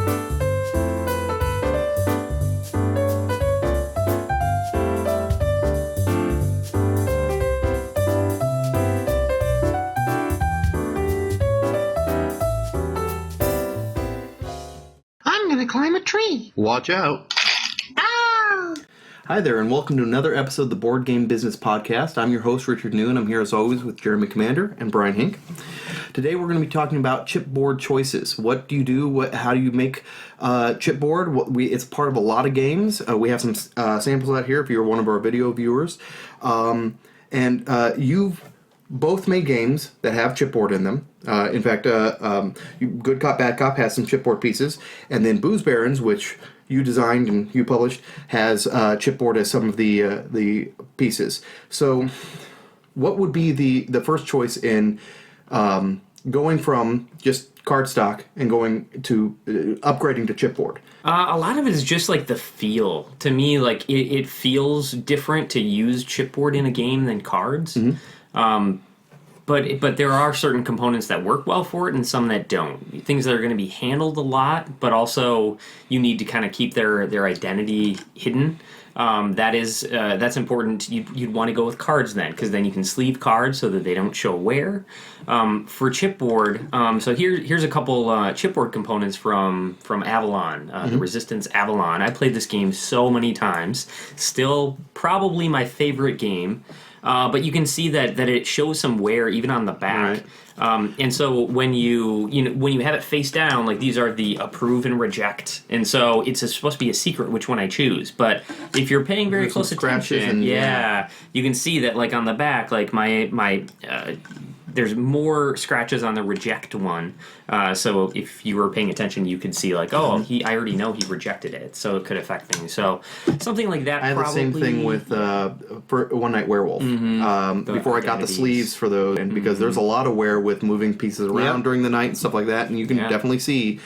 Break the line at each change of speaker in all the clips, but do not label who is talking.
I'm gonna climb a tree.
Watch out.
Ah!
Hi there, and welcome to another episode of the Board Game Business Podcast. I'm your host, Richard New, and I'm here as always with Jeremy Commander and Brian Hink. Today we're going to be talking about chipboard choices. What do you do? How do you make chipboard? It's part of a lot of games. We have some samples out here if you're one of our video viewers. And you've both made games that have chipboard in them. In fact, Good Cop, Bad Cop has some chipboard pieces. And then Booze Barons, which you designed and you published, has chipboard as some of the pieces. So what would be the first choice in going from just cardstock and going to upgrading to chipboard?
A lot of it is just like the feel. To me, like it feels different to use chipboard in a game than cards. Mm-hmm. But there are certain components that work well for it and some that don't. Things that are going to be handled a lot, but also you need to kind of keep their identity hidden. That's important. You'd want to go with cards then, because then you can sleeve cards so that they don't show wear. For chipboard, so here's a couple chipboard components from Avalon, the Resistance Avalon. I played this game so many times. Still probably my favorite game. But you can see that it shows some wear even on the back. Right. And so when you have it face down, like these are the approve and reject, and so it's supposed to be a secret which one I choose. But if you're paying very close attention, you can see that like on the back, like my there's more scratches on the reject one. So if you were paying attention, you could see like, I already know he rejected it, so it could affect things. So something like that.
I have
probably
the same thing with for One Night Werewolf. Before I got the sleeves for those, and because there's a lot of wear with moving pieces around during the night and stuff like that, and you can definitely see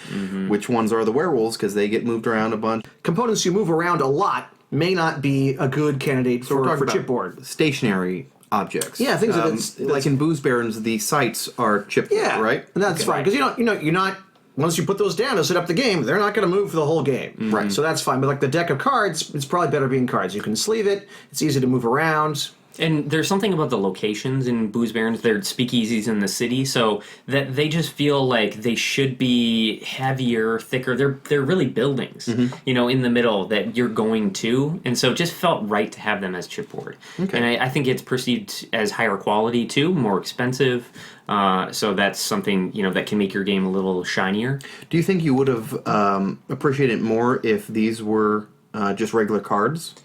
which ones are the werewolves because they get moved around a bunch.
Components you move around a lot may not be a good candidate for chipboard.
Stationary objects.
Yeah, things
like in Booze Barons, the sites are chipboard, right?
And that's fine because you're not. Once you put those down to set up the game, they're not going to move for the whole game,
right?
So that's fine. But like the deck of cards, it's probably better being cards. You can sleeve it. It's easy to move around.
And there's something about the locations in Booze Barons. They're speakeasies in the city, so that they just feel like they should be heavier, thicker. They're really buildings, in the middle that you're going to, and so it just felt right to have them as chipboard. Okay. And I think it's perceived as higher quality too, more expensive. So that's something that can make your game a little shinier.
Do you think you would have appreciated it more if these were just regular cards?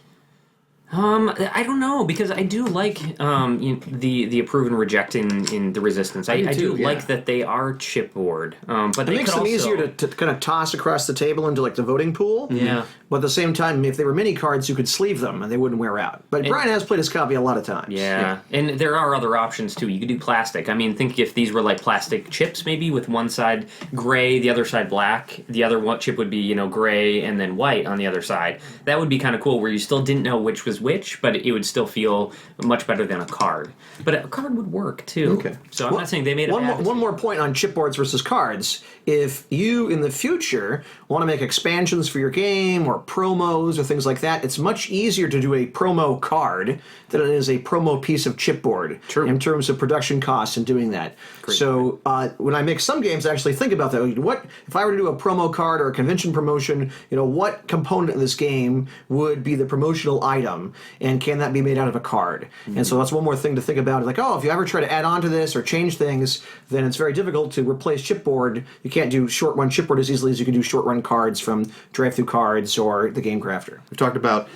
I don't know, because I do like the approve and reject in the Resistance. I do like that they are chipboard, but
it makes them easier to kind of toss across the table into like the voting pool.
Yeah.
But at the same time, if they were mini cards, you could sleeve them and they wouldn't wear out. But Brian has played his copy a lot of times.
Yeah, and there are other options too. You could do plastic. I mean, think if these were like plastic chips, maybe with one side gray, the other side black. The other one chip would be gray and then white on the other side. That would be kind of cool, where you still didn't know which was which, but it would still feel much better than a card. But a card would work too. Okay. So I'm not saying they made
one more point on chipboards versus cards. If you in the future want to make expansions for your game or promos or things like that, it's much easier to do a promo card than it is a promo piece of chipboard. True. In terms of production costs and doing that. Great. So when I make some games, I actually think about that. What if I were to do a promo card or a convention promotion? What component of this game would be the promotional item, and can that be made out of a card? Mm-hmm. And so that's one more thing to think about. Like, if you ever try to add on to this or change things, then it's very difficult to replace chipboard. You can't do short-run chipboard as easily as you can do short-run cards from Drive-Thru Cards or the Game Crafter.
We talked about,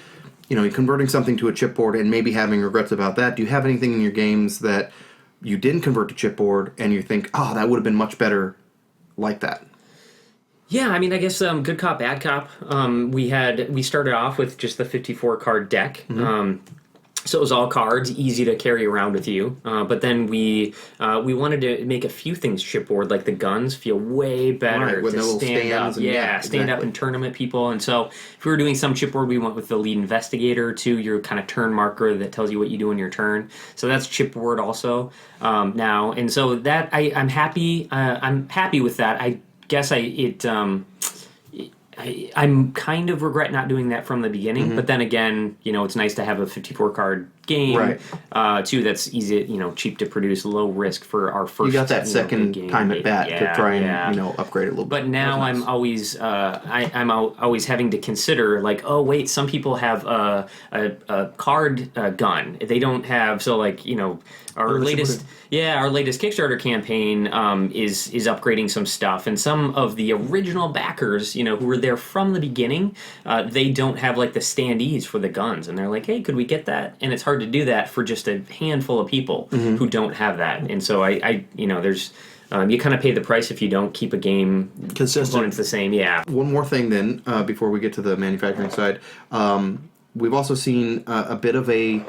converting something to a chipboard and maybe having regrets about that. Do you have anything in your games that you didn't convert to chipboard and you think, that would have been much better like that?
Yeah, I mean, I guess Good Cop, Bad Cop. We started off with just the 54 card deck. Mm-hmm. So it was all cards, easy to carry around with you. But then we wanted to make a few things chipboard, like the guns feel way better
with
to stand up. Stand up and tournament people. And so if we were doing some chipboard, we went with the lead investigator too, your kind of turn marker that tells you what you do in your turn. So that's chipboard also now. And so that I'm happy with that. I guess I'm kind of regret not doing that from the beginning, but then again, it's nice to have a 54 card game,
Right.
too. That's easy, cheap to produce, low risk for our first.
You got that second
big game.
time at bat to try and upgrade it a little bit.
But now I'm always always having to consider like, oh wait, some people have a card gun. They don't have our latest Kickstarter campaign is upgrading some stuff, and some of the original backers, who were there from the beginning, they don't have like the standees for the guns, and they're like, hey, could we get that? And it's hard to do that for just a handful of people who don't have that, and so I there's. You kind of pay the price if you don't keep a game
consistent.
Components the same. Yeah.
One more thing then, before we get to the manufacturing side, we've also seen a bit of a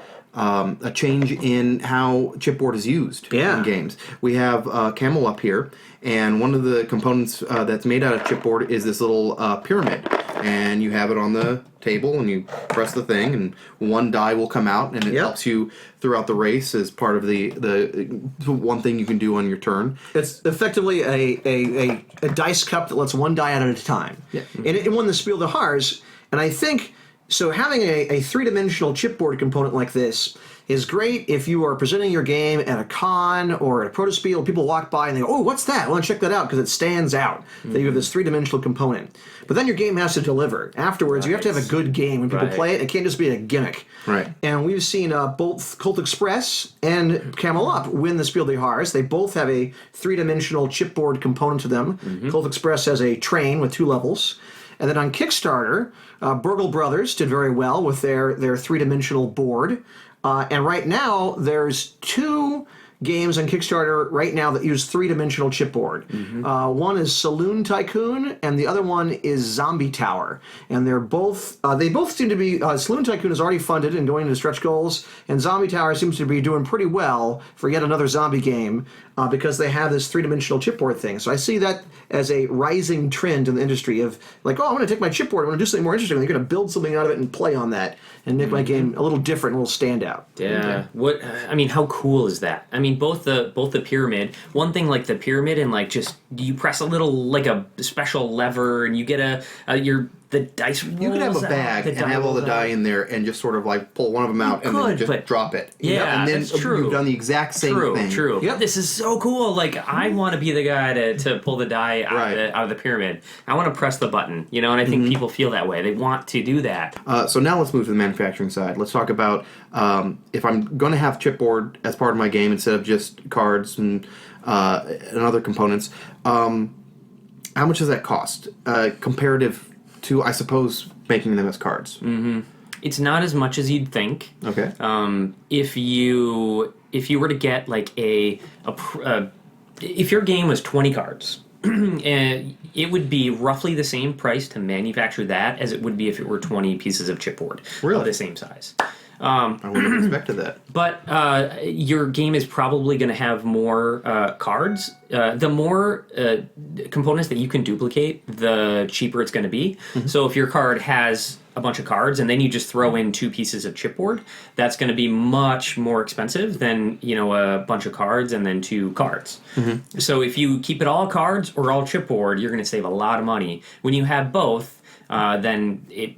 change in how chipboard is used in games. We have Camel up here, and one of the components that's made out of chipboard is this little pyramid, and you have it on the table, and you press the thing, and one die will come out, and it helps you throughout the race as part of the one thing you can do on your turn.
It's effectively a dice cup that lets one die out at a time.
Yeah.
And it won the Spiel des Jahres, and I think so having a three-dimensional chipboard component like this is great if you are presenting your game at a con or at a proto-spiel. People walk by and they go, oh, what's that? I want to check that out because it stands out that you have this three-dimensional component. But then your game has to deliver. Afterwards, you have to have a good game when people play it. It can't just be a gimmick.
Right.
And we've seen both Colt Express and Camel Up win the Spiel des Jahres. They both have a three-dimensional chipboard component to them. Colt Express has a train with 2 levels. And then on Kickstarter, Burgle Brothers did very well with their three-dimensional board. And right now, there's 2 games on Kickstarter right now that use three-dimensional chipboard. One is Saloon Tycoon, and the other one is Zombie Tower. And they're both they both seem to be Saloon Tycoon is already funded and going into stretch goals, and Zombie Tower seems to be doing pretty well for yet another zombie game because they have this three-dimensional chipboard thing. So I see that as a rising trend in the industry of like, oh, I want to take my chipboard, I want to do something more interesting. They're going to build something out of it and play on that and make my game a little different, a little standout.
Yeah. What I mean, how cool is that? I mean, both the pyramid. One thing like the pyramid and like just you press a little like a special lever and you get the dice rolls.
You could have a bag and have all the die in there and just sort of like pull one of them out and then just drop it.
Yeah,
and then
that's true.
You've done the exact same thing.
True.
Yep.
This is so cool. Like I want to be the guy to pull the die out of the pyramid. I want to press the button, and I think people feel that way. They want to do that.
So now let's move to the manufacturing side. Let's talk about if I'm going to have chipboard as part of my game instead of just cards and other components. How much does that cost comparative to, I suppose, making them as cards?
It's not as much as you'd think.
Okay.
If you were to get like if your game was 20 cards, it would be roughly the same price to manufacture that as it would be if it were 20 pieces of chipboard of the same size.
I wouldn't have expected that.
But your game is probably going to have more cards. The more components that you can duplicate, the cheaper it's going to be. So if your card has a bunch of cards and then you just throw in 2 pieces of chipboard, that's going to be much more expensive than a bunch of cards and then 2 cards. So if you keep it all cards or all chipboard, you're going to save a lot of money. When you have both, then it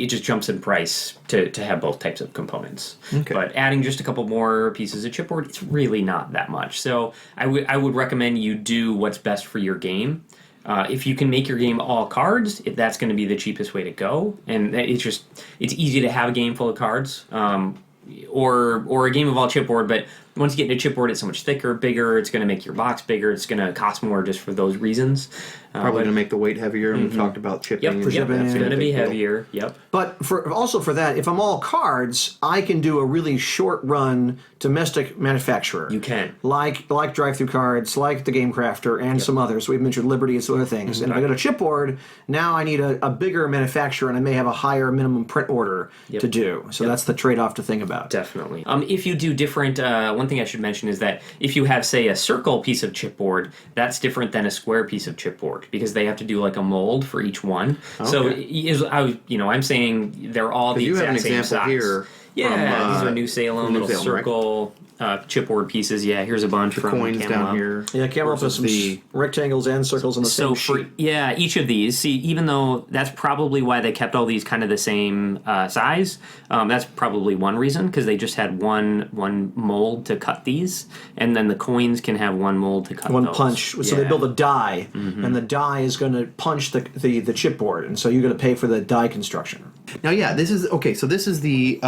just jumps in price to have both types of components.
Okay.
But adding just a couple more pieces of chipboard, it's really not that much. So I would recommend you do what's best for your game. If you can make your game all cards, that's going to be the cheapest way to go. And it's easy to have a game full of cards, or a game of all chipboard, but once you get into chipboard, it's so much thicker, bigger. It's going to make your box bigger. It's going to cost more just for those reasons.
Probably going to make the weight heavier, and we've talked about shipping.
Yep, it's going to be heavier. Yep.
But for that, if I'm all cards, I can do a really short run domestic manufacturer.
You can.
Like Drive-Thru Cards, like the Game Crafter, and some others. We've mentioned Liberty and some other things. And if I got a chipboard, now I need a bigger manufacturer, and I may have a higher minimum print order to do. So that's the trade-off to think about.
Definitely. If you do different, one thing I should mention is that if you have, say, a circle piece of chipboard, that's different than a square piece of chipboard because they have to do like a mold for each one. Okay. So I'm saying they're all the exact same size.
You have an example here.
Yeah, these are New Salem,
New
little
Salem, right?
circle chipboard pieces. Yeah, here's a bunch from
Coins
Camel
down
Up.
here.
Yeah, Camel has some rectangles and circles on the
So
same
for
sheet.
each of these, see, even though that's probably why they kept all these kind of the same size, that's probably one reason, because they just had one mold to cut these, and then the coins can have one mold to cut
One
those.
punch. So they build a die, and the die is going to punch the chipboard, and so you're going to pay for the die construction.
Now, yeah, this is okay. So this is the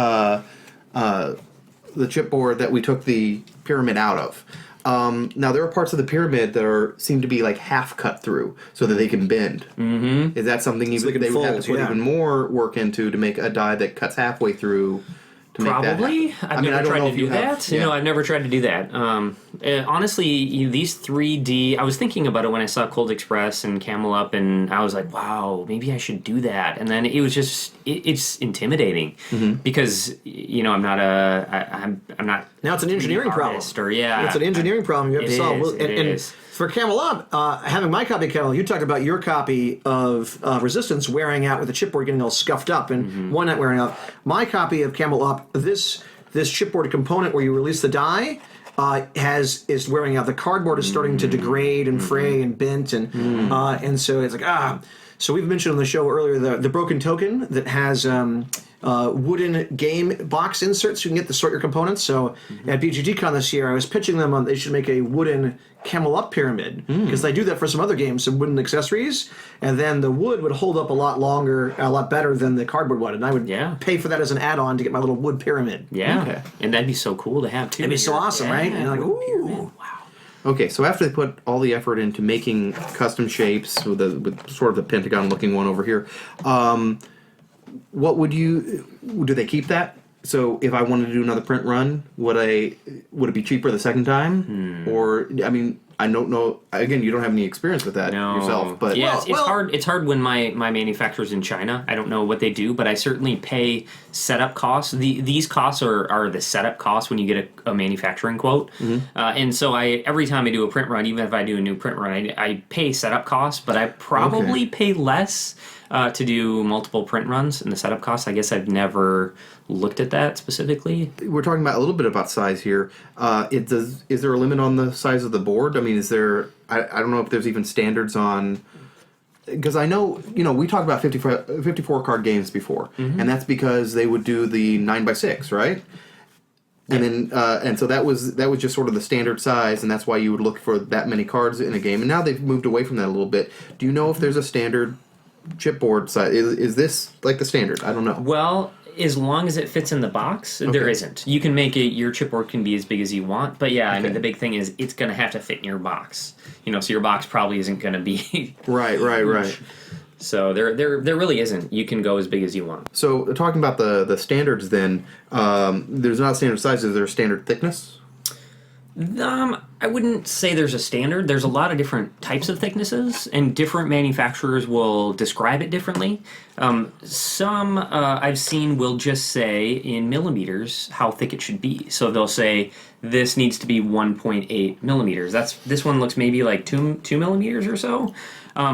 chipboard that we took the pyramid out of. Now there are parts of the pyramid that seem to be like half cut through, so that they can bend. Mm-hmm. Is that something
they can
they would have
fold,
to put
yeah.
even more work into to make a die that cuts halfway through? To
Probably.
make that
I've never tried to do that.
Yeah.
No, I've never tried to do that. Honestly, these 3D. I was thinking about it when I saw Cold Express and Camel Up, and I was like, "Wow, maybe I should do that." And then it was just it's intimidating because I'm not I'm not.
Now it's an engineering problem.
Or yeah,
It's an engineering problem you have to solve.
It
And
is.
for Camel Up, having my copy of Camel, you talked about your copy of Resistance wearing out with the chipboard getting all scuffed up and one not wearing off. My copy of Camel Up, this chipboard component where you release the die is wearing out. The cardboard is starting to degrade and fray and bent and so it's like So we've mentioned on the show earlier the broken token that has wooden game box inserts. You can get to sort your components. So at BGGCon this year, I was pitching them on they should make a wooden Camel Up pyramid because they do that for some other games, some wooden accessories, and then the wood would hold up a lot longer, a lot better than the cardboard would, and I would pay for that as an add-on to get my little wood pyramid.
Yeah,
Okay.
and that'd be so cool to have too.
It'd be so awesome, right? And you're like,
wood pyramid.
ooh.
Wow.
Okay, so after they put all the effort into making custom shapes with sort of the pentagon-looking one over here, what would do they keep that? So if I wanted to do another print run, would it be cheaper the second time? Or I mean, I don't know. Again, you don't have any experience with that yourself, but
yeah, it's hard. It's hard when my manufacturer's in China. I don't know what they do, but I certainly pay setup costs. These costs are the setup costs when you get a manufacturing quote. And so every time I do a print run, even if I do a new print run, I pay setup costs, but I probably pay less to do multiple print runs and the setup costs. I guess I've never looked at that specifically.
We're talking about a little bit about size here. Is there a limit on the size of the board? I mean, is there? I don't know if there's even standards on. Because I know, we talked about 54 card games before, and that's because they would do the 9x6, right? And then, and so that was just sort of the standard size, and that's why you would look for that many cards in a game. And now they've moved away from that a little bit. Do you know if there's a standard chipboard size? Is this like the standard? I don't know.
Well, as long as it fits in the box, there isn't. You can make it. Your chipboard can be as big as you want, but yeah, I mean the big thing is it's going to have to fit in your box. So your box probably isn't going to be
Right.
So there really isn't. You can go as big as you want.
So talking about the standards, then there's not a standard size. Is there a standard thickness?
I wouldn't say there's a standard. There's a lot of different types of thicknesses, and different manufacturers will describe it differently. Some I've seen will just say in millimeters how thick it should be. So they'll say this needs to be 1.8 millimeters. This one looks maybe like 2 millimeters or so.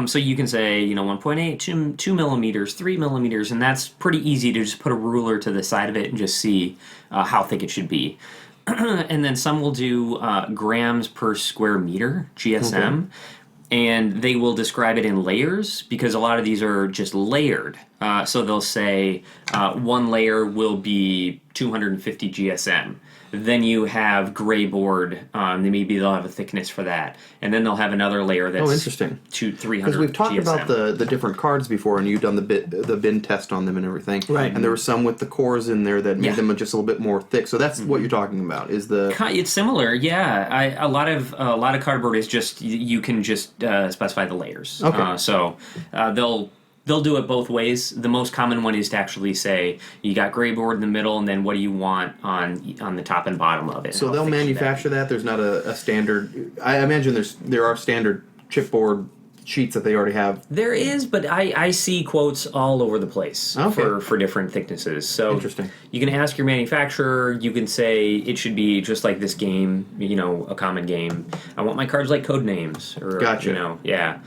So you can say 1.8, 2 millimeters, 3 millimeters, and that's pretty easy to just put a ruler to the side of it and just see how thick it should be. And then some will do grams per square meter, GSM, and they will describe it in layers because a lot of these are just layered. So they'll say one layer will be 250 GSM. Then you have gray board. Maybe they'll have a thickness for that, and then they'll have another layer that's
interesting.
300.
Because we've talked
GSM.
about the different cards before, and you've done the bin test on them and everything.
Right.
And there were some with the cores in there that made them just a little bit more thick. So that's what you're talking about. Is the
It's similar, yeah. A lot of cardboard is just you can just specify the layers.
Okay.
So they'll do it both ways. The most common one is to actually say you got gray board in the middle, and then what do you want on the top and bottom of it.
so
How
they'll
thick should
manufacture that. There's not a standard. I imagine there are standard chipboard sheets that they already have.
There is, but I see quotes all over the place for different thicknesses. So
Interesting.
You can ask your manufacturer. You can say it should be just like this game, a common game. I want my cards like code names. Or,
Gotcha.
Yeah.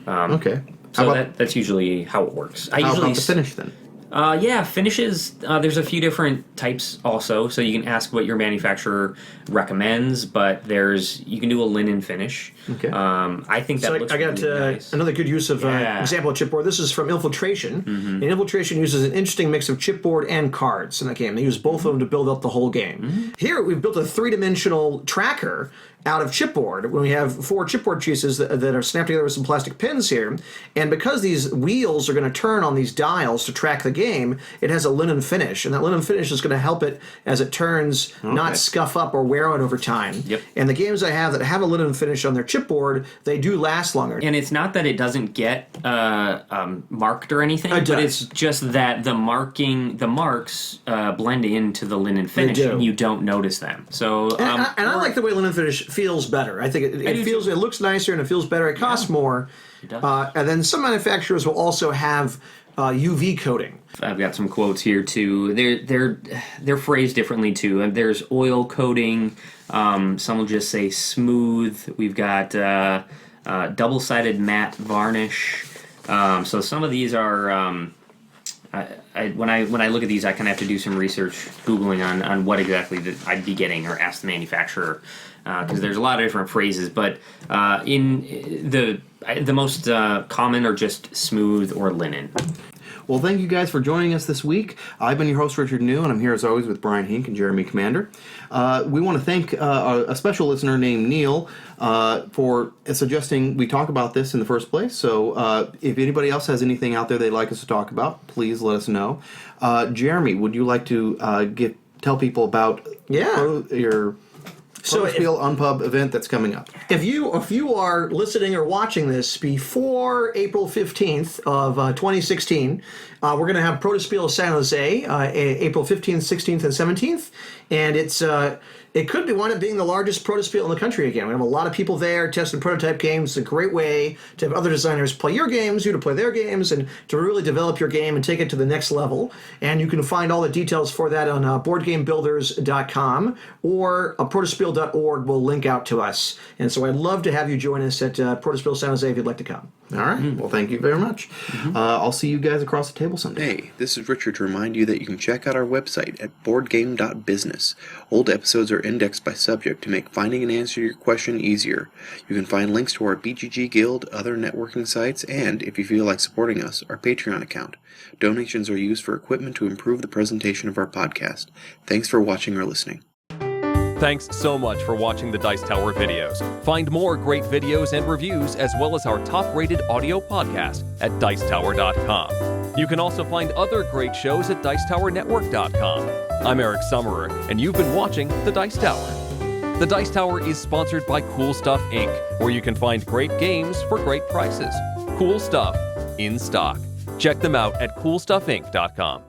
Okay.
So that's usually how it works.
How about the finish then?
Finishes. There's a few different types also, so you can ask what your manufacturer recommends. But you can do a linen finish.
Okay.
I think that looks
I got
really nice.
another good use of example of chipboard. This is from Infiltration, and Infiltration uses an interesting mix of chipboard and cards in that game. They use both of them to build up the whole game. Here we've built a three-dimensional tracker out of chipboard when we have 4 chipboard pieces that are snapped together with some plastic pins here, and because these wheels are going to turn on these dials to track the game, it has a linen finish, and that linen finish is going to help it as it turns not scuff up or wear out over time.
Yep.
And the games I have that have a linen finish on their chipboard, they do last longer.
And it's not that it doesn't get marked or anything,
It
but
does.
it's just that the marks blend into the linen finish,
do.
and you don't notice them. So,
And I like the way linen finish feels better. I think it looks nicer and it feels better. It costs more.
It does.
And then some manufacturers will also have UV coating.
I've got some quotes here too. They're phrased differently too. And there's oil coating. Some will just say smooth. We've got double-sided matte varnish. So some of these are. When I look at these, I kind of have to do some research, googling on what exactly that I'd be getting, or ask the manufacturer, because there's a lot of different phrases. But in the most common are just smooth or linen.
Well, thank you guys for joining us this week. I've been your host, Richard New, and I'm here as always with Brian Hink and Jeremy Commander. We want to thank a special listener named Neil for suggesting we talk about this in the first place. So if anybody else has anything out there they'd like us to talk about, please let us know. Jeremy, would you like to tell people about your Protospiel Unpub event that's coming up?
If you are listening or watching this before April 15th of 2016, we're going to have Protospiel San Jose April 15th, 16th, and 17th, and it could wind up being the largest Protospiel in the country again. We have a lot of people there testing prototype games. It's a great way to have other designers play your games, you to play their games, and to really develop your game and take it to the next level. And you can find all the details for that on boardgamebuilders.com, or protospiel.org will link out to us. And so I'd love to have you join us at Protospiel San Jose if you'd like to come.
All right. Well, thank you very much. I'll see you guys across the table someday.
Hey, this is Richard to remind you that you can check out our website at boardgame.business. Old episodes are indexed by subject to make finding an answer to your question easier. You can find links to our BGG Guild, other networking sites, and, if you feel like supporting us, our Patreon account. Donations are used for equipment to improve the presentation of our podcast. Thanks for watching or listening.
Thanks so much for watching the Dice Tower videos. Find more great videos and reviews, as well as our top-rated audio podcast at Dicetower.com. You can also find other great shows at DicetowerNetwork.com. I'm Eric Summerer, and you've been watching The Dice Tower. The Dice Tower is sponsored by Cool Stuff Inc., where you can find great games for great prices. Cool stuff in stock. Check them out at CoolStuffInc.com.